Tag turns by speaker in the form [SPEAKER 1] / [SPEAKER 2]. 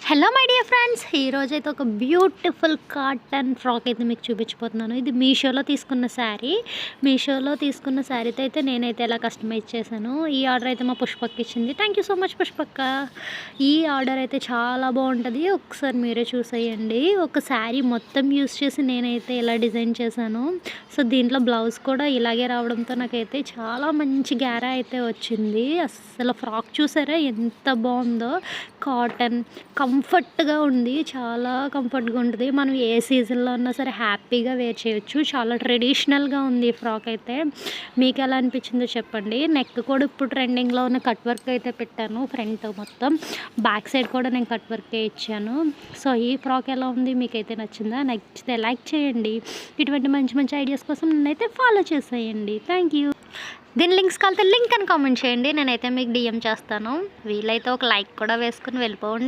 [SPEAKER 1] Hello my dear friends, ఈరోజైతే ఒక beautiful cotton frock అయితే మీకు చూపించబోతున్నాను. ఇది మీషోలో తీసుకున్న శారీతో అయితే నేనైతే ఎలా కస్టమైజ్ చేశాను. ఈ ఆర్డర్ అయితే మా పుష్పక్క ఇచ్చింది. థ్యాంక్ యూ సో మచ్ పుష్పక్క. ఈ ఆర్డర్ అయితే చాలా బాగుంటుంది, ఒకసారి మీరే చూసేయండి. ఒక శారీ మొత్తం యూస్ చేసి నేనైతే ఇలా డిజైన్ చేశాను. సో దీంట్లో బ్లౌజ్ కూడా ఇలాగే రావడంతో నాకైతే చాలా మంచి గ్యారా అయితే వచ్చింది. అసలు ఫ్రాక్ చూసారా ఎంత బాగుందో. కాటన్ కంఫర్ట్గా ఉంది, చాలా కంఫర్ట్గా ఉంటుంది. మనం ఏ సీజన్లో ఉన్నా సరే హ్యాపీగా వేర్ చేయొచ్చు. చాలా ట్రెడిషనల్గా ఉంది ఈ ఫ్రాక్ అయితే. మీకు ఎలా అనిపించిందో చెప్పండి. నెక్ కూడా ఇప్పుడు ట్రెండింగ్లో ఉన్న కట్ వర్క్ అయితే పెట్టాను. ఫ్రంట్ మొత్తం, బ్యాక్ సైడ్ కూడా నేను కట్ వర్కే ఇచ్చాను. సో ఈ ఫ్రాక్ ఎలా ఉంది, మీకైతే నచ్చిందా? నచ్చితే లైక్ చేయండి. ఇటువంటి మంచి మంచి ఐడియాస్ కోసం నన్నైతే ఫాలో చేసేయండి. Thank you. దీని లింక్స్ కలితే లింక్ అని కామెంట్ చేయండి, నేనైతే మీకు డిఎం చేస్తాను. వీలైతే ఒక లైక్ కూడా వేసుకుని వెళ్ళిపోండి.